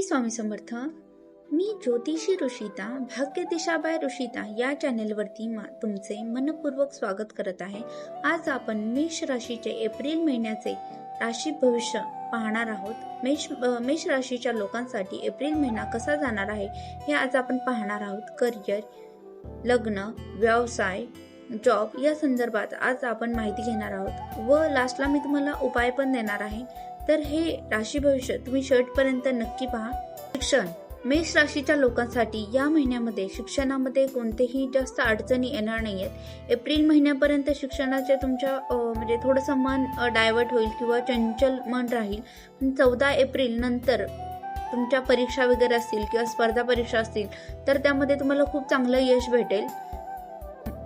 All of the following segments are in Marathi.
स्वामी समर्थ. मी ज्योतिषी ऋषिता, भाग्य दिशाबाय ऋषिता या चॅनेलवरती तुमचे मनपूर्वक स्वागत करत आहे. आज आपण मेष राशीचे एप्रिल महिन्याचे राशी भविष्य पाहणार आहोत. मेष राशीच्या लोकांसाठी एप्रिल महिना कसा जाणार आहे हे आज आपण पाहणार आहोत. करिअर, लग्न, व्यवसाय, जॉब या संदर्भात आज आपण माहिती घेणार आहोत व लास्टला मी तुम्हाला उपाय पण देणार आहे. तर हे राशी भविष्य तुम्ही शेवटपर्यंत नक्की पहा. शिक्षण, मेष राशीच्या लोकांसाठी या महिन्यामध्ये शिक्षणामध्ये कोणतेही जास्त अडचणी येणार नाहीयेत. एप्रिल महिन्यापर्यंत शिक्षणाचे तुमच्या म्हणजे थोडंसं मन डायव्हर्ट होईल किंवा चंचल मन राहील. पण 14 एप्रिल नंतर तुमच्या परीक्षा वगैरे असतील किंवा स्पर्धा परीक्षा असतील तर त्यामध्ये तुम्हाला खूप चांगलं यश भेटेल.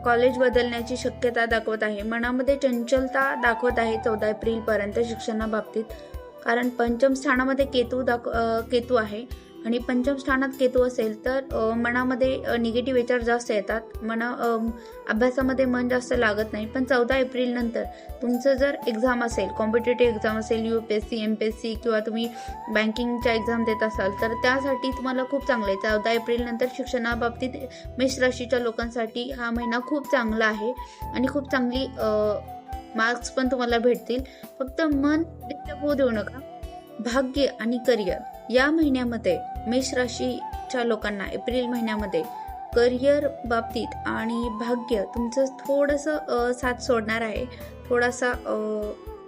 कॉलेज बदलण्याची शक्यता दाखवत आहे. मनामध्ये चंचलता दाखवत आहे 14 एप्रिल पर्यंत शिक्षणाबाबतीत, कारण पंचम स्थानामध्ये केतू आहे आणि पंचम स्थानात केतू असेल तर मनामध्ये निगेटिव्ह विचार जास्त येतात. अभ्यासामध्ये मन जास्त लागत नाही. पण 14 एप्रिल नंतर तुमचं जर एक्झाम असेल, कॉम्पिटेटिव्ह एक्झाम असेल, UPSC, MPSC किंवा तुम्ही बँकिंगच्या एक्झाम देत असाल तर त्यासाठी तुम्हाला खूप चांगलं आहे. 14 एप्रिल नंतर शिक्षणाबाबतीत मेष राशीच्या लोकांसाठी हा महिना खूप चांगला आहे आणि खूप चांगली मार्क्स पण तुम्हाला भेटतील. फक्त मन डिस्टर्ब होऊ देऊ नका. भाग्य आणि करिअर, या महिन्यामध्ये मेष राशीच्या लोकांना एप्रिल महिन्यामध्ये करिअर बाबतीत आणि भाग्य तुमचं थोडंसं साथ सोडणार आहे. थोडासा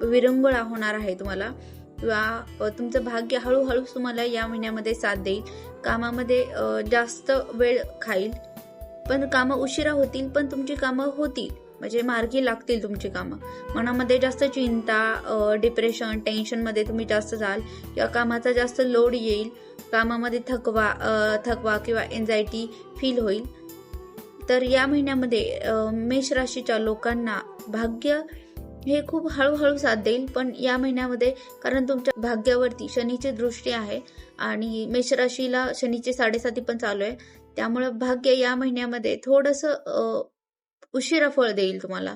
विरंगुळा होणार आहे तुम्हाला, किंवा तुमचं भाग्य हळूहळू तुम्हाला या महिन्यामध्ये साथ देईल. कामामध्ये जास्त वेळ खाईल, पण कामं उशिरा होतील, पण तुमची कामं होतील, म्हणजे मार्गी लागतील तुमची कामं. मनामध्ये जास्त चिंता, डिप्रेशन, टेन्शनमध्ये तुम्ही जास्त जाल किंवा कामाचा जास्त लोड येईल. कामामध्ये थकवा किंवा एन्झायटी फील होईल. तर या महिन्यामध्ये मेष राशीच्या लोकांना भाग्य हे खूप हळूहळू साथ देईल. पण या महिन्यामध्ये कारण तुमच्या भाग्यावरती शनीची दृष्टी आहे आणि मेष राशीला शनीची 7.5 पण चालू आहे, त्यामुळे भाग्य या महिन्यामध्ये थोडंसं उशिरा फळ देईल तुम्हाला.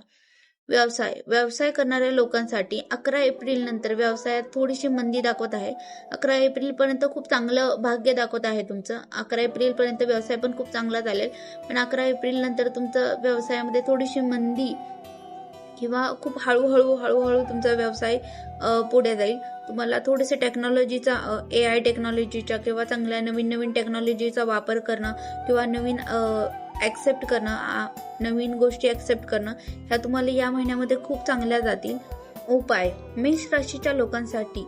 व्यवसाय करणाऱ्या लोकांसाठी 11 एप्रिल नंतर व्यवसायात थोडीशी मंदी दाखवत आहे. 11 एप्रिल पर्यंत खूप चांगलं भाग्य दाखवत आहे तुमचं. 11 एप्रिल पर्यंत व्यवसाय पण खूप चांगला चालेल, पण 11 एप्रिल नंतर तुमचं व्यवसायामध्ये थोडीशी मंदी किंवा खूप हळूहळू तुमचा व्यवसाय पुढे जाईल. तुम्हाला थोडेसे टेक्नॉलॉजीचा, AI टेक्नॉलॉजीचा किंवा चांगल्या नवीन टेक्नॉलॉजीचा वापर करणं किंवा ऍक्सेप्ट करणं, नवीन गोष्टी ऍक्सेप्ट करणं ह्या तुम्हाला या महिन्यामध्ये खूप चांगल्या जातील. उपाय, मेष राशीच्या लोकांसाठी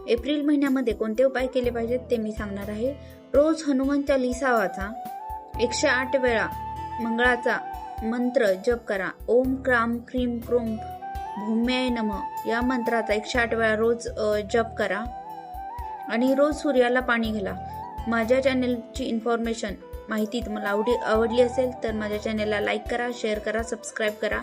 एप्रिल महिन्यामध्ये कोणते उपाय केले पाहिजेत ते मी सांगणार आहे. रोज हनुमान चालीसा वाचा. 108 वेळा मंगळाचा मंत्र जप करा. ओम क्राम क्रीम क्रूम भूम्याय नमः या मंत्राचा 108 वेळा रोज जप करा आणि रोज सूर्याला पाणी घाला. माझ्या चॅनलची माहिती तुम्हाला आवडली असेल तर माझ्या चॅनलला लाईक करा, शेअर करा, सबस्क्राईब करा